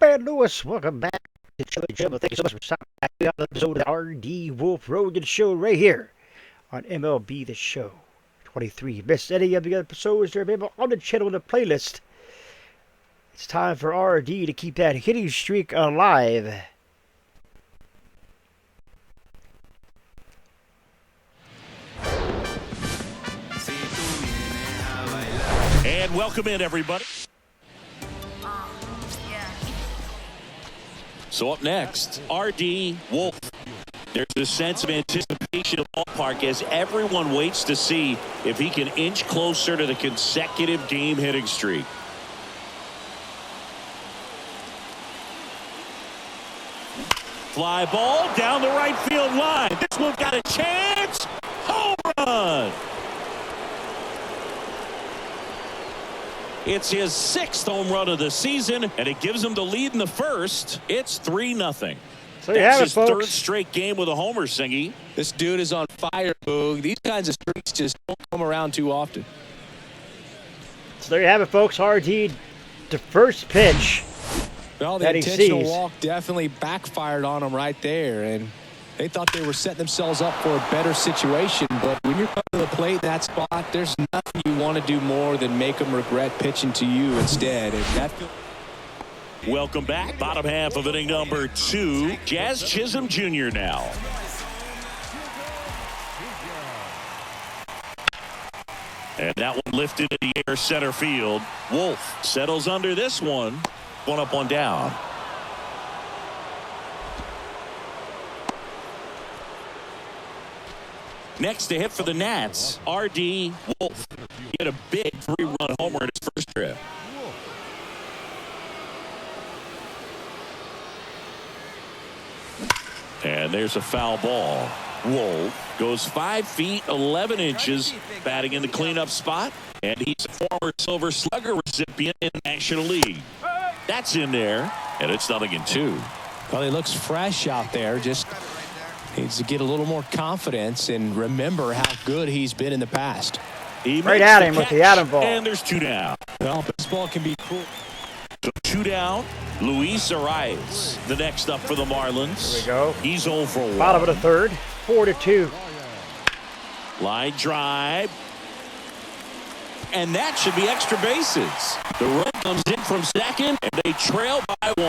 and Lewis, welcome back to Chili Jim. Thank you so much for stopping back to another episode of the RD Wolf Rogan Show right here on MLB The Show 23. Missed any of the episodes, they're available on the channel in the playlist. It's time for RD to keep that hitting streak alive. And welcome in, everybody. So up next, RD Wolf. There's a sense of anticipation of the ballpark as everyone waits to see if he can inch closer to the consecutive game hitting streak. Fly ball down the right field line. This one got a chance. Home run. It's his 6th home run of the season, and it gives him the lead in the first. It's 3-0. So you have it, his folks. 3rd straight game with a homer, Singy. This dude is on fire, Boog. These kinds of streaks just don't come around too often. So there you have it, folks. RD, the first pitch Well, the that he intentional sees. walk definitely backfired on him right there, and they thought they were setting themselves up for a better situation. But when you're coming to the plate in that spot, there's nothing you want to do more than make them regret pitching to you instead. And that. Welcome back. Bottom half of inning number 2. Jazz Chisholm Jr. now. And that one lifted in the air center field. Wolf settles under this one. One up, one down. Next to hit for the Nats, RD Wolf. He had a big 3-run homer in his first trip. And there's a foul ball. Wolf goes 5 feet 11 inches, batting in the cleanup spot, and he's a former Silver Slugger recipient in the National League. That's in there, and it's 0-2. Well, he looks fresh out there. Just needs to get a little more confidence and remember how good he's been in the past. He Right makes at the him with catch, the Adam ball. And there's 2 down. Well, baseball can be cool. So 2 down. Luis Arias, the next up for the Marlins. There we go. He's 0 for 1. Bottom of the third, 4-2. Line drive. And that should be extra bases. The run comes in from second, and they trail by 1.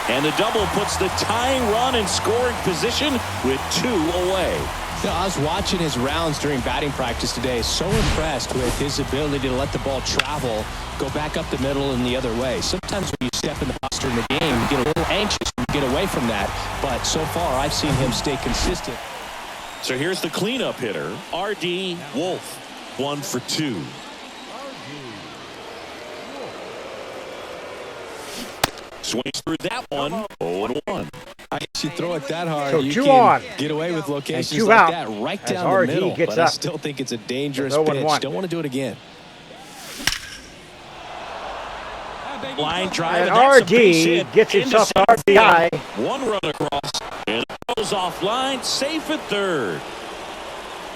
And the double puts the tying run in scoring position with 2 away. You know, I was watching his rounds during batting practice today. So impressed with his ability to let the ball travel, go back up the middle and the other way. Sometimes when you step in the box during the game, you get a little anxious and get away from that. But so far, I've seen him stay consistent. So here's the cleanup hitter, RD Wolf, 1 for 2. Swings through that one, 0-1. I guess you throw it that hard, So you 2 can on. get away with locations And 2 like out that right as down the RD middle. gets But I up. still think it's a dangerous With pitch. 0-1. Don't want to do it again. Line drive, And that's a base RD hit gets into himself center RBI. field. 1 run across, and it goes offline, safe at third.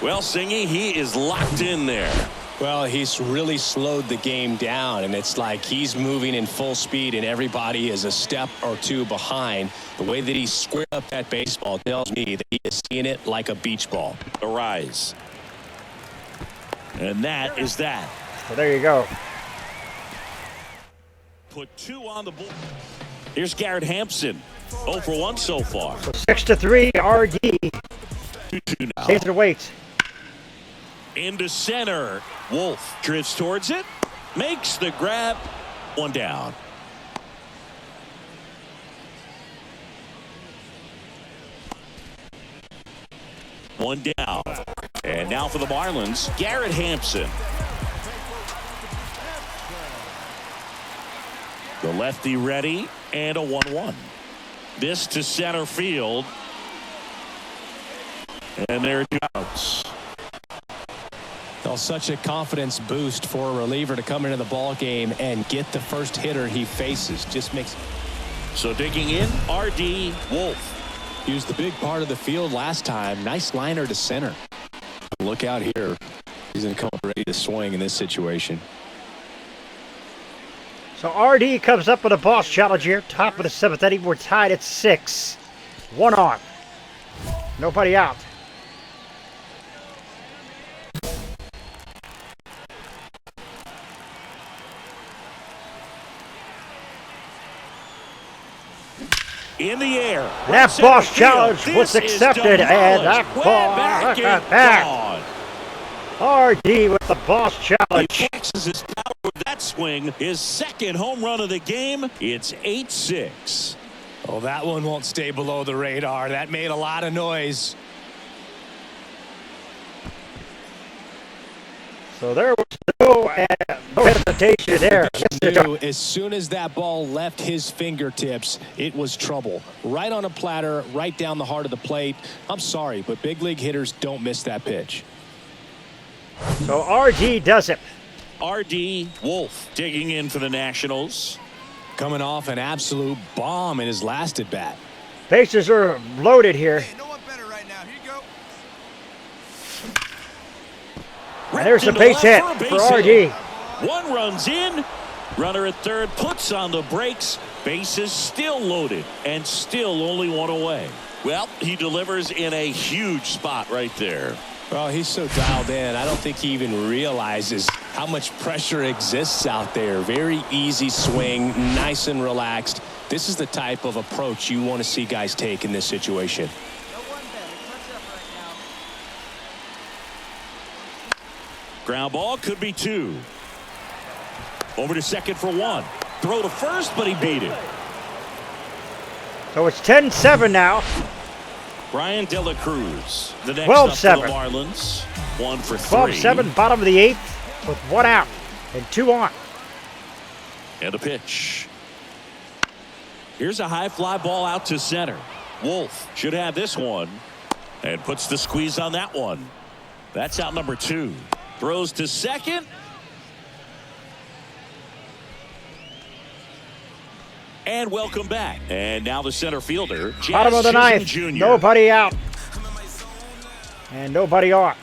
Well, Singy, he is locked in there. Well, he's really slowed the game down, and it's like he's moving in full speed, and everybody is a step or 2 behind. The way that he squared up that baseball tells me that he is seeing it like a beach ball. A rise. And that is that. So there you go. Put 2 on the board. Here's Garrett Hampson. 0 for 1 so far. So 6-3, RD 2-2 now. stays the weight. Into center. Wolf drifts towards it. Makes the grab. 1 down. One down. And now for the Marlins, Garrett Hampson. The lefty ready, and a 1-1. This to center field. And there are 2 outs. Well, such a confidence boost for a reliever to come into the ball game and get the first hitter he faces. Just makes. So digging in, RD Wolf. Used the big part of the field last time. Nice liner to center. Look out here. He's going to come ready to swing in this situation. So RD comes up with a boss challenge here. Top of the 7th inning. We're tied at 6. 1 on. Nobody out. In the air. That boss challenge was accepted, and that ball back. RD with the boss challenge. He maxes his power with that swing. His second home run of the game. It's 8-6. Oh, that one won't stay below the radar. That made a lot of noise. So there was no hesitation there. As soon as that ball left his fingertips, it was trouble. Right on a platter, right down the heart of the plate. I'm sorry, but big league hitters don't miss that pitch. So RD does it. RD Wolf digging in for the Nationals. Coming off an absolute bomb in his last at bat. Bases are loaded here. Hey, no one better right now. Here you go. And there's the base hit for RD. One runs in. Runner at third puts on the brakes. Bases still loaded and still only one away. Well, he delivers in a huge spot right there. Well, he's so dialed in, I don't think he even realizes how much pressure exists out there. Very easy swing, nice and relaxed. This is the type of approach you want to see guys take in this situation. No one better. Touch up right now. Ground ball could be 2. Over to second for 1. Throw to first, but he beat it. So it's 10-7 now. Brian De La Cruz, the next 12-7. up for the Marlins. 1 for 3. 12-7, bottom of the 8th with 1 out and 2 on. And a pitch. Here's a high fly ball out to center. Wolf should have this one and puts the squeeze on that one. That's out number 2. Throws to second. And welcome back. And now the center fielder, Bottom of the 9th. Jr. Nobody out. And nobody on.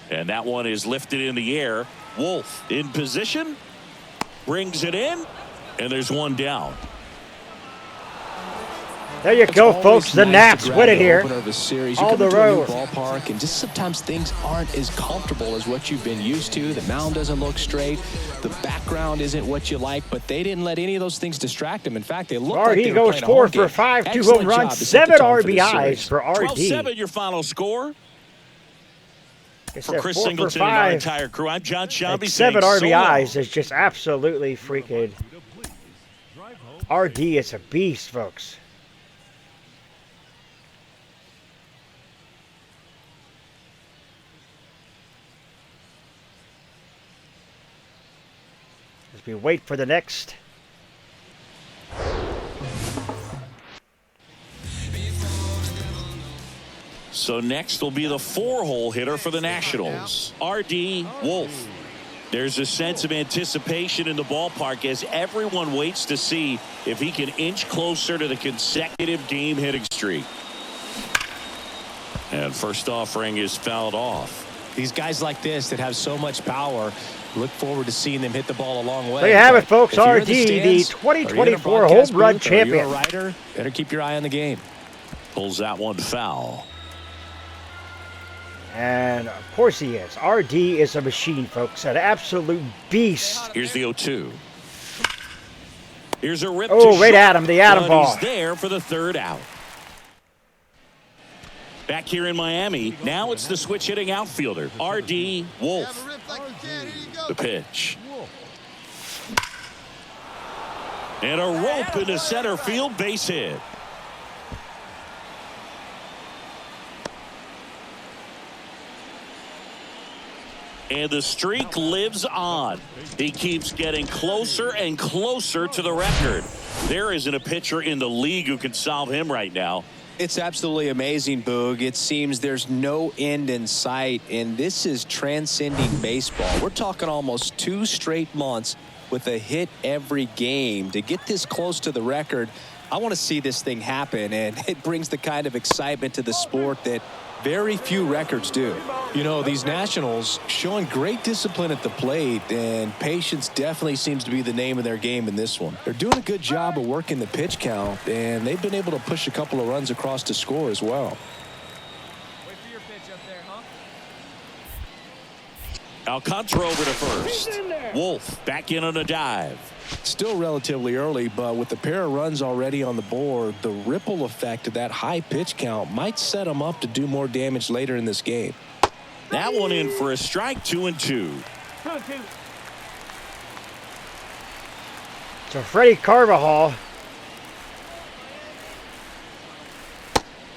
And that one is lifted in the air. Wolf in position. Brings it in. And there's one down. There you go, folks. The Nats win it here. On the road. Ballpark, and just sometimes things aren't as comfortable as what you've been used to. The mound doesn't look straight. The background isn't what you like, but they didn't let any of those things distract them. In fact, they looked like they were goes playing a 4 home for game. 5, 2 Excellent home runs, job to set the 7 tone for this RBIs series. for RD. 12-7 your final score. For Chris 4 Singleton for and our 5. entire crew, I'm John Shelby. 7 saying so RBIs long. is just absolutely freaking. RD is a beast, folks. As we wait for the next. So next will be the 4-hole hitter for the Nationals, RD Wolf. There's a sense of anticipation in the ballpark as everyone waits to see if he can inch closer to the consecutive game hitting streak. And first offering is fouled off. These guys like this that have so much power, look forward to seeing them hit the ball a long way. There you have it, folks. If you're in RD, the stands, 2024 or you're in a broadcast home run booth, or you're champion. a writer, better keep your eye on the game. Pulls that one foul. And of course he is. RD is a machine, folks. An absolute beast. Here's the 0-2. Here's a rip. Oh, to right short, at him, the Adam but ball. He's there for the 3rd out. Back here in Miami, now it's the switch hitting outfielder, RD Wolf. The pitch. And a rope into center field, base hit. And the streak lives on. He keeps getting closer and closer to the record. There isn't a pitcher in the league who can solve him right now. It's absolutely amazing, Boog. It seems there's no end in sight, and this is transcending baseball. We're talking almost 2 straight months with a hit every game. To get this close to the record, I want to see this thing happen, and it brings the kind of excitement to the sport that Very few records do. You know, these Nationals showing great discipline at the plate, and patience definitely seems to be the name of their game in this one. They're doing a good job of working the pitch count, and they've been able to push a couple of runs across to score as well. Wait for your pitch up there, huh? Alcantara over to first. Wolf back in on a dive. Still relatively early, but with the pair of runs already on the board, the ripple effect of that high pitch count might set them up to do more damage later in this game. That one in for a strike, 2-2. So Freddie Carvajal.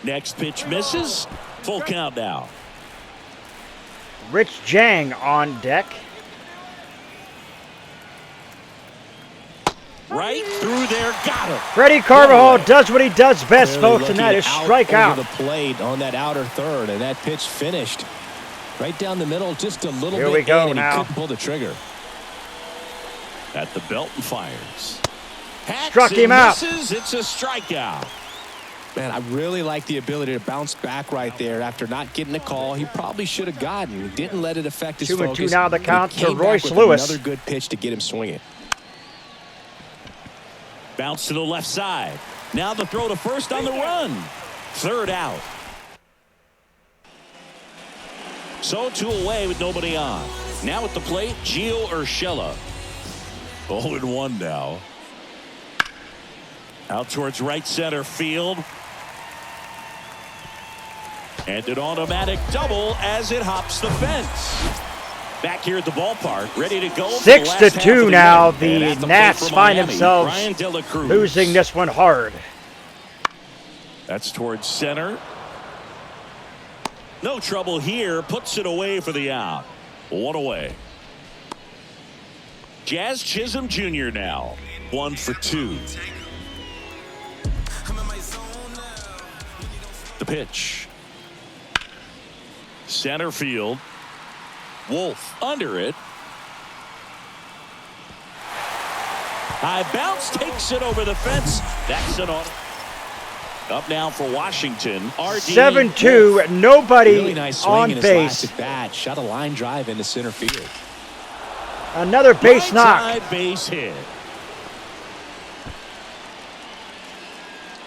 Next pitch misses. Full count now. Rich Jang on deck. Right through there, got him. Freddie Carvajal does what he does best, folks, and that is strikeout. Over the plate on that outer third, and that pitch finished right down the middle, just a little Here bit we go in, and now. he couldn't pull the trigger. At the belt and fires. Hacks Struck him and out. misses. It's a strikeout. Man, I really like the ability to bounce back right there after not getting a call he probably should have gotten. Didn't let it affect his 2-2 focus. now the He count to came back Royce with Lewis. Another good pitch to get him swinging. Bounce to the left side. Now the throw to first on the run. Third out. So 2 away with nobody on. Now at the plate, Gio Urshela. 0-1 now. Out towards right center field. And an automatic double as it hops the fence. Back here at the ballpark, ready to go. 6-2 now. And The at plate Nats for find Miami, themselves Brian De La Cruz. losing this one hard. That's towards center. No trouble here. Puts it away for the out. 1 away. Jazz Chisholm Jr. now. 1 for 2. The pitch. Center field. Wolf under it. High bounce takes it over the fence. That's an auto. Up now for Washington. RD 7-2. Nobody Really nice swing on in his base. last at bat. Shot a line drive into center field. Another base knock. Right-side base hit.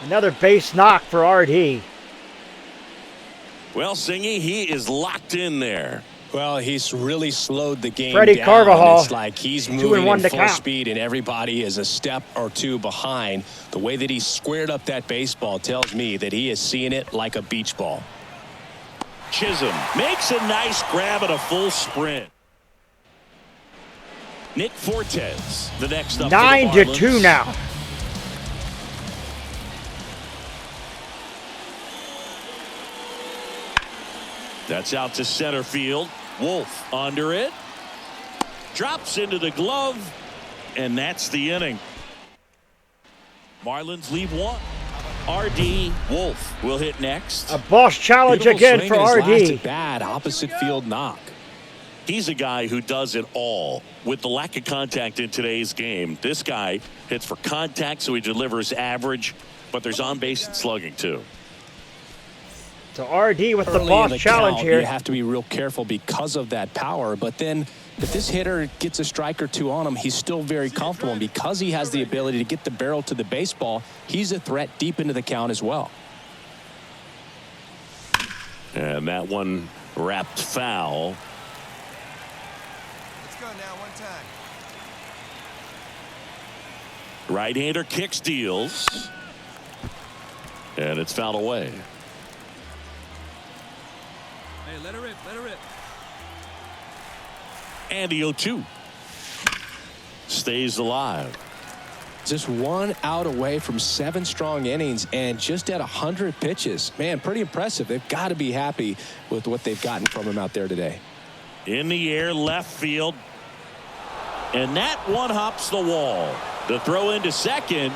Another base knock for RD. Well, Singy, he is locked in there. Well, he's really slowed the game Freddie down. Carvajal, It's like he's 2-1 moving in to full count. speed, and everybody is a step or two behind. The way that he squared up that baseball tells me that he is seeing it like a beach ball. Chisholm makes a nice grab at a full sprint. Nick Fortes, the next up. 9-2 now. That's out to center field. Wolf under it. Drops into the glove. And that's the inning. Marlins leave 1. RD Wolf will hit next. A boss challenge Beautiful again swing for in his last RD. at bat, opposite field knock. He's a guy who does it all. With the lack of contact in today's game, this guy hits for contact, so he delivers average, but there's on base and slugging too. So RD with the Early in boss the challenge count, here. You have to be real careful because of that power. But then if this hitter gets a strike or two on him, he's still very comfortable. And because he has the ability to get the barrel to the baseball, he's a threat deep into the count as well. And that one wrapped foul. Let's go now, one time. Right-hander kicks, deals. And it's fouled away. Hey, let her rip, let her rip. And the 0-2 stays alive. Just 1 out away from 7 strong innings and just at 100 pitches. Man, pretty impressive. They've got to be happy with what they've gotten from him out there today. In the air, left field. And that one hops the wall. The throw into second.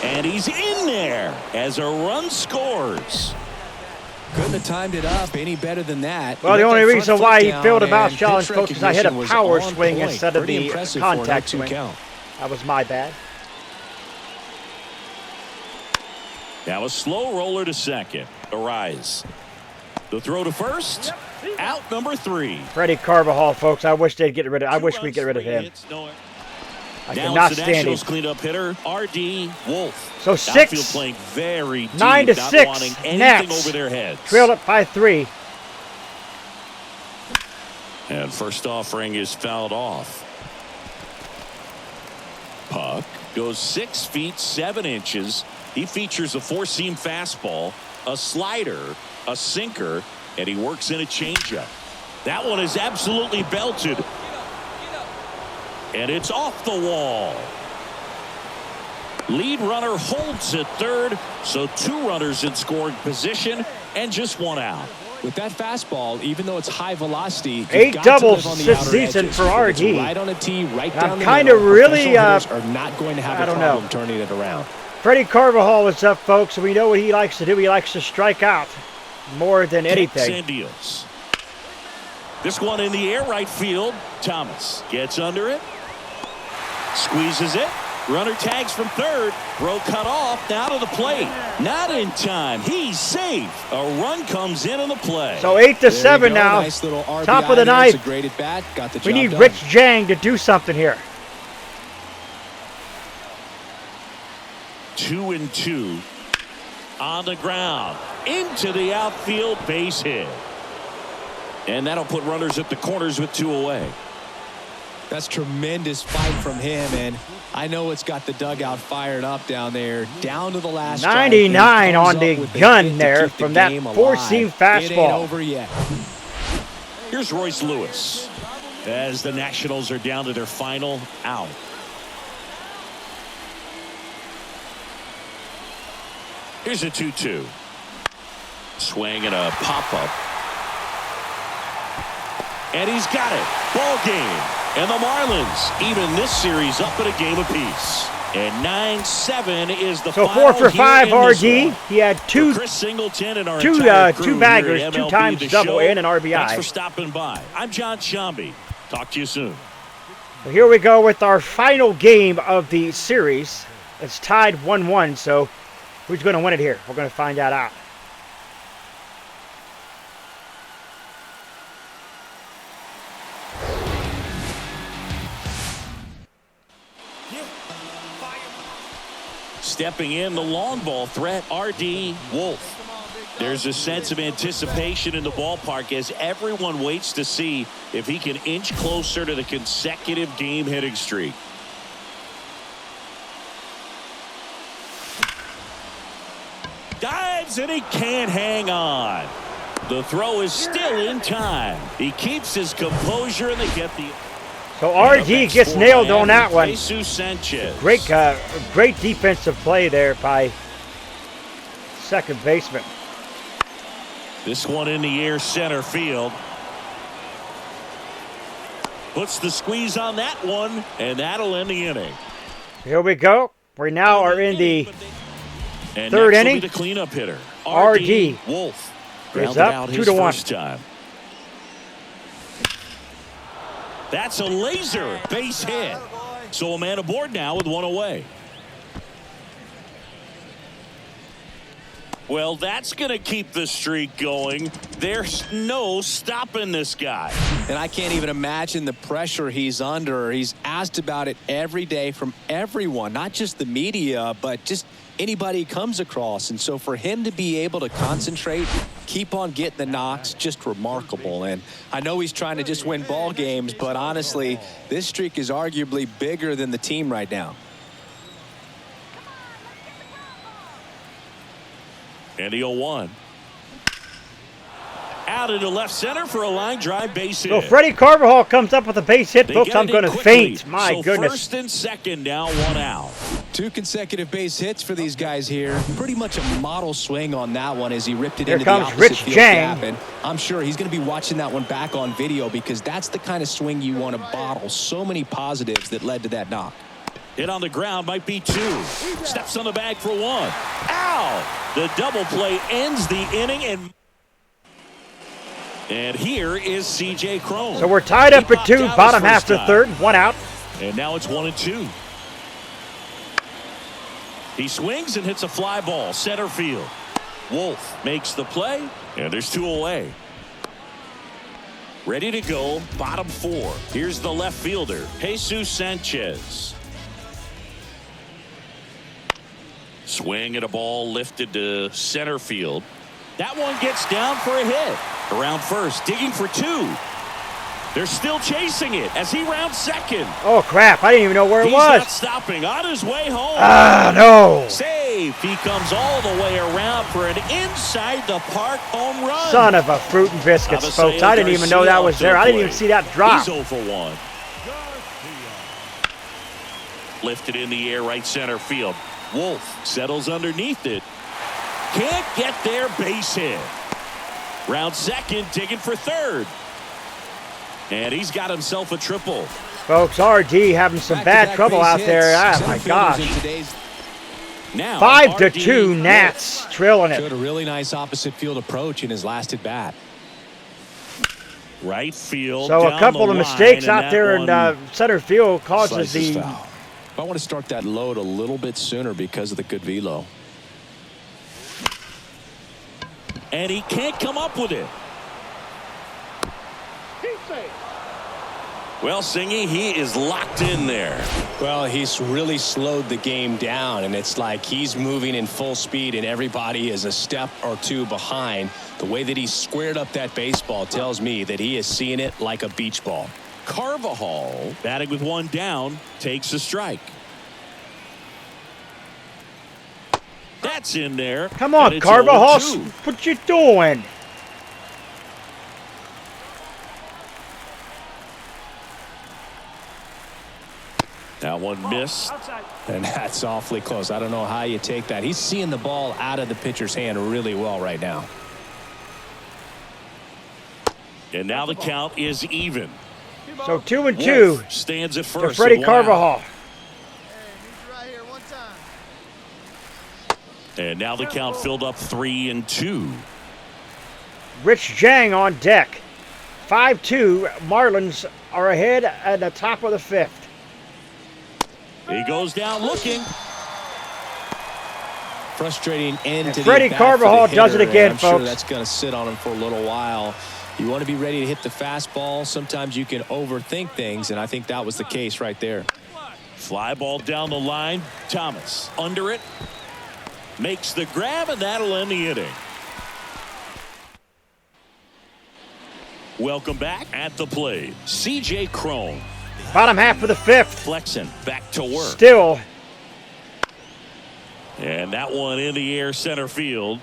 And he's in there as a run scores. Couldn't have timed it up any better than that. Well, the only reason why he failed a bounce and challenge, pitch folks, is I hit a recognition was power on swing point. instead of Pretty the impressive for an contact 0-2 swing. count. That was my bad. Now a slow roller to second. A rise. The throw to first. Out number 3. Freddie Carvajal, folks. I wish they'd get rid of. I wish we'd get rid of him. I now cannot it's the stand him. Nationals cleanup hitter, R.D. Wolf. So Outfield 6, playing very deep, 9 to not 6. wanting anything Nats over their heads. trailed up by 3. And first offering is fouled off. Puck goes 6 feet 7 inches. He features a 4-seam fastball, a slider, a sinker, and he works in a changeup. That one is absolutely belted. And it's off the wall. Lead runner holds at third, so 2 runners in scoring position and just 1 out. With that fastball, even though it's high velocity, 8 doubles this season for RD. Right on a tee, right down I'm the kind middle. of really, Are not going to have I a don't problem know. turning it around. Freddie Carvajal is up, folks, and we know what he likes to do. He likes to strike out more than anything. Kicks and deals. This one in the air, right field. Thomas gets under it. Squeezes it. Runner tags from third. Throw cut off. Now to the plate. Not in time. He's safe. A run comes in on the play. So 8 to 7 now. Nice little RBI Top of the there. ninth. It's a great at bat. Got the We job need done. Rich Jang to do something here. 2-2 on the ground into the outfield, base hit, and that'll put runners at the corners with 2 away. That's tremendous fight from him, and I know it's got the dugout fired up down there, down to the last 99 on the gun there from that game alive. 4-seam It ain't fastball. over yet. Here's Royce Lewis as the Nationals are down to their final out. Here's a 2-2. Swing and a pop-up. And he's got it. Ball game. And the Marlins even this series up at a game apiece. And 9-7 is the So final 4 for 5 here in this RD. one. He had For 2 Chris Singleton and our two entire crew baggers, here at 2 MLB times The double Show. and an RBI. Thanks for stopping by. I'm John Shambi. Talk to you soon. Well, here we go with our final game of the series. It's tied 1-1, so who's going to win it here? We're going to find that out. Stepping in, the long ball threat, R.D. Wolf. There's a sense of anticipation in the ballpark as everyone waits to see if he can inch closer to the consecutive game hitting streak. Dives and he can't hang on. The throw is still in time. He keeps his composure and they get the... So RD gets nailed on that one. Jesus Sanchez. Great defensive play there by second baseman. This one in the air, center field. Puts the squeeze on that one, and that'll end the inning. Here we go. We now are in the And third next will inning. be the cleanup hitter, RD Wolf. is Grounded up out 2 his to 1. first time. That's a laser base hit. So a man aboard now with 1 away. Well, that's going to keep the streak going. There's no stopping this guy. And I can't even imagine the pressure he's under. He's asked about it every day from everyone, not just the media, but just anybody he comes across. And so for him to be able to concentrate, keep on getting the knocks, just remarkable. And I know he's trying to just win ball games, but honestly, this streak is arguably bigger than the team right now. And the 0-1. Out into left center for a line drive base hit. So Freddie Carvajal comes up with a base hit, They folks. get I'm it going in to quickly. faint. My So goodness. First and second now, 1 out. 2 consecutive base hits for these guys here. Pretty much a model swing on that one as he ripped it Here into the comes opposite Rich field Jang. gap. And I'm sure he's going to be watching that one back on video because that's the kind of swing you want to bottle. So many positives that led to that knock. Hit on the ground might be 2. Steps on the bag for 1. Ow! The double play ends the inning, and here is C.J. Cron. So we're tied up at 2, bottom half to third, 1 out. And now it's 1-2. He swings and hits a fly ball, center field. Wolf makes the play, and there's 2 away. Ready to go, bottom 4. Here's the left fielder, Jesus Sanchez. Swing at a ball lifted to center field. That one gets down for a hit. Around first, digging for 2. They're still chasing it as he rounds second. Oh, crap. I didn't even know where it was. He's not stopping on his way home. Ah, no. Save. He comes all the way around for an inside the park home run. Son of a fruit and biscuits, folks. I didn't even know that was there. I didn't even see that drop. He's 0 for 1. Lifted in the air, right center field. Wolf settles underneath it. Can't get there, base hit. Round second, digging for third. And he's got himself a triple. Folks, RD having some bad trouble out there. Oh, my gosh. Now 5-2 Nats trailing Showed it. a really nice opposite field approach in his last at bat. Right field. So a down couple the of mistakes line, out there in center field causes Slices the... foul. I want to start that load a little bit sooner because of the good velo. And he can't come up with it. Well, Singy, he is locked in there. Well, he's really slowed the game down, and it's like he's moving in full speed, and everybody is a step or 2 behind. The way that he squared up that baseball tells me that he is seeing it like a beach ball. Carvajal, batting with 1 down, takes a strike. That's in there. Come on, And it's Carvajal. 0-2. What you doing? That one missed. And that's awfully close. I don't know how you take that. He's seeing the ball out of the pitcher's hand really well right now. And now the count is even. So 2-2 Wolf stands at to first. Freddie with 1 out. Carvajal. Right here, one time. And now the count filled up 3-2. Rich Jang on deck. 5-2. Marlins are ahead at the top of the 5th. He goes down looking. Frustrating end to Freddie the Carvajal does it again, I'm sure folks. that's going to sit on him for a little while. You want to be ready to hit the fastball. Sometimes you can overthink things, and I think that was the case right there. Fly ball down the line. Thomas under it. Makes the grab, and that'll end the inning. Welcome back at the plate. C.J. Cron. Bottom half of the 5th. Flexen back to work. Still. And that one in the air center field.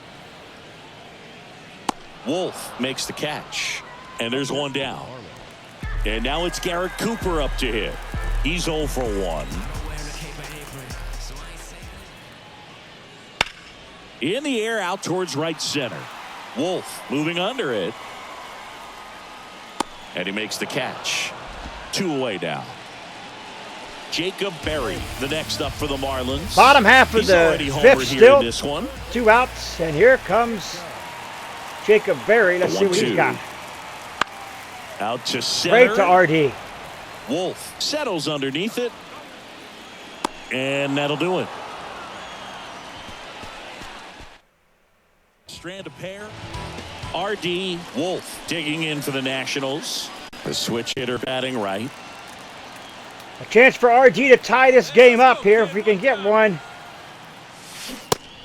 Wolf makes the catch. And there's 1 down. And now it's Garrett Cooper up to hit. He's 0 for 1. In the air out towards right center. Wolf moving under it. And he makes the catch. 2 away now. Jacob Berry, the next up for the Marlins. Bottom half of He's the already 5th homered here still. in this one. 2 outs, and here comes Jacob Berry. Let's see what he's 1-2. got. Out to center. Straight to RD. Wolf settles underneath it. And that'll do it. Strand of pair. RD Wolf digging in for the Nationals. The switch hitter batting right. A chance for RD to tie this game up here if we can get one.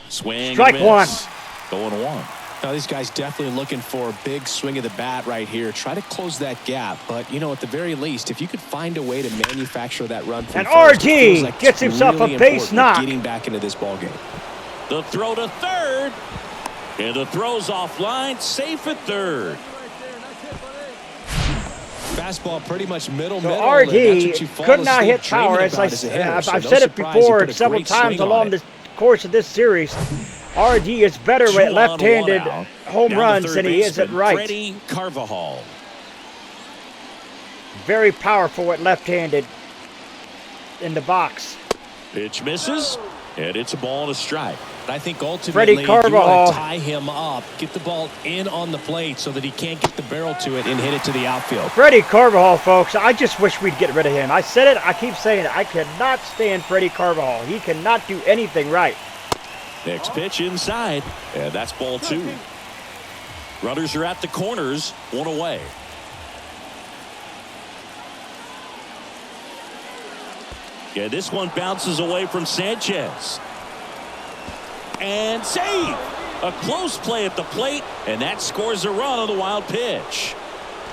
Swing. Strike and miss. 0-1. Now, these guys definitely looking for a big swing of the bat right here. Try to close that gap. But, you know, at the very least, if you could find a way to manufacture that run from And first, RD it feels like gets it's himself really a base important knock. getting back into this ball game. The throw to third. And the throw's offline. Safe at third. Fastball pretty much middle. So and that's what RD you fall could not asleep hit power. dreaming As about as a hitter. I've So no said it surprise before he put a several great times swing on along it. the course of this series. RD is better 2 at on, left-handed 1 out. home Down to runs third than he is at baseman, right. Freddie Carvajal. Very powerful at left-handed in the box. Pitch misses. And it's a ball and a strike. I think ultimately Freddie you Carvajal. want to tie him up, get the ball in on the plate so that he can't get the barrel to it and hit it to the outfield. Freddie Carvajal, folks, I just wish we'd get rid of him. I said it, I keep saying it. I cannot stand Freddie Carvajal. He cannot do anything right. Next pitch inside, and that's ball 2. Runners are at the corners, 1 away. Yeah, this one bounces away from Sanchez. And save! A close play at the plate, and that scores a run on the wild pitch.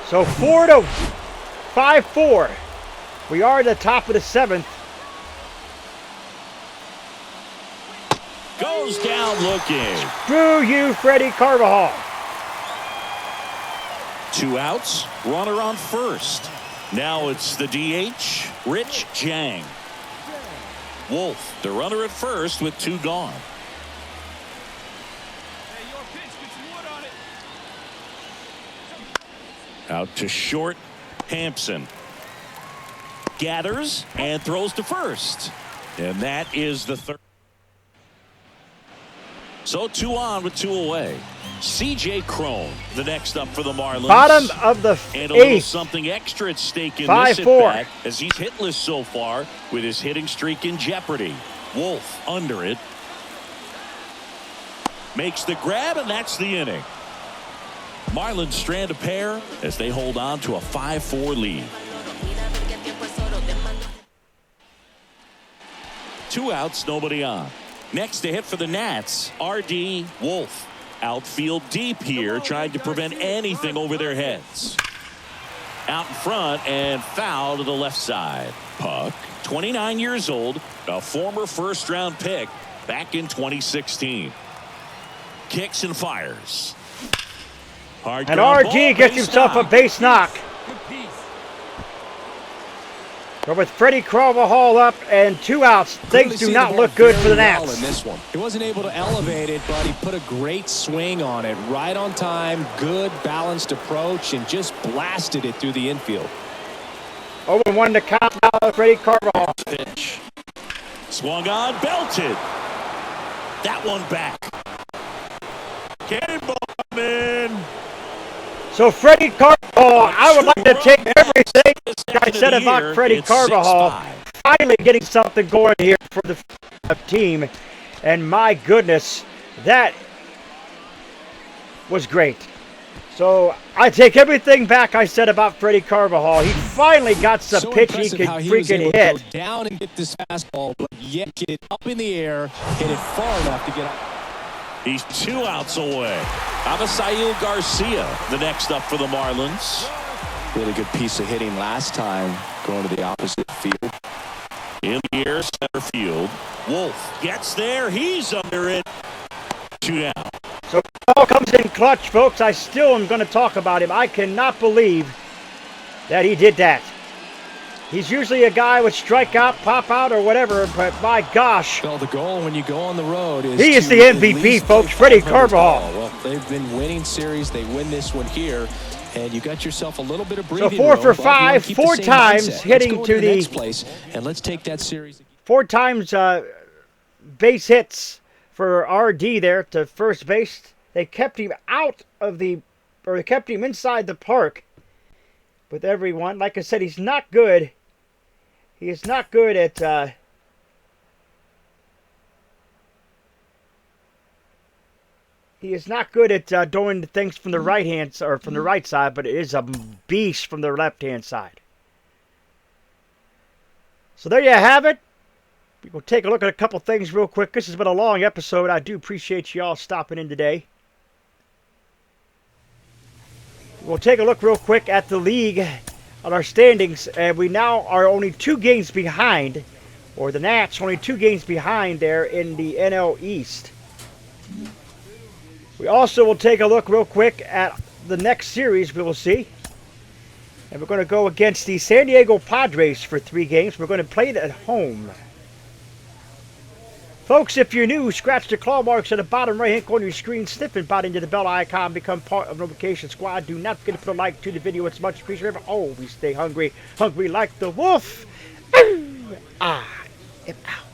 So 5-4. We are at the top of the 7th. Goes down looking. Screw you, Freddie Carvajal. 2 outs, runner on first. Now it's the DH, Rich Jang. Wolf, the runner at first with 2 gone. Out to short, Hampson. Gathers and throws to first. And that is the 3rd. So 2 on with 2 away. C.J. Cron, the next up for the Marlins. Bottom of the 8th. And a little something extra at stake in this at-bat as he's hitless so far with his hitting streak in jeopardy. Wolf under it. Makes the grab, and that's the inning. Marlins strand a pair as they hold on to a 5-4 lead. 2 outs, nobody on. Next to hit for the Nats, R.D. Wolf. Outfield deep here, trying to prevent anything over their heads. Out in front and foul to the left side. Puck, 29 years old, a former first-round pick back in 2016. Kicks and fires. Hard and RG gets himself a base knock. But with Freddie Carvajal up and 2 outs, things do not look good for the Nats. In this one. He wasn't able to elevate it, but he put a great swing on it. Right on time, good balanced approach, and just blasted it through the infield. 0-1 to count now, Freddie Carvajal. Pitch. Swung on, belted. That one back. Cannonball in. So Freddie Carvajal, I would like to take everything I said about Freddie Carvajal, finally getting something going here for the team. And my goodness, that was great. So I take everything back I said about Freddie Carvajal. He finally got some pitch he could freaking hit. Go down and get this fastball, but yet get it up in the air, hit it far enough to get up. He's 2 outs away. Avisail Garcia, the next up for the Marlins. Really good piece of hitting last time, going to the opposite field. In the air, center field. Wolf gets there. He's under it. 2 down. So ball comes in clutch, folks. I still am going to talk about him. I cannot believe that he did that. He's usually a guy with strike out, pop out, or whatever, but my gosh. Well, the goal when you go on the road is he is the MVP, folks, Freddie Carvajal. Well, they've been winning series. They win this one here, and you got yourself a little bit of breathing room. So 4 for 5, 4 times hitting to the next place, and let's take that series. 4 times base hits for RD there to first base. They kept him out of they kept him inside the park with everyone. Like I said, he's not good. He is not good at doing things from the right hand or from the right side, but it is a beast from the left hand side. So there you have it. We'll take a look at a couple things real quick. This has been a long episode. I do appreciate you all stopping in today. We'll take a look real quick at the league on our standings, and we now are only 2 games behind, or the Nats only 2 games behind there in the NL East. We also will take a look real quick at the next series we will see. And we're going to go against the San Diego Padres for 3 games. We're going to play it at home. Folks, if you're new, scratch the claw marks at the bottom right-hand corner of your screen, sniff and bot into the bell icon, become part of the notification squad. Do not forget to put a like to the video. It's much appreciated. Always stay hungry. Hungry like the wolf. I am out.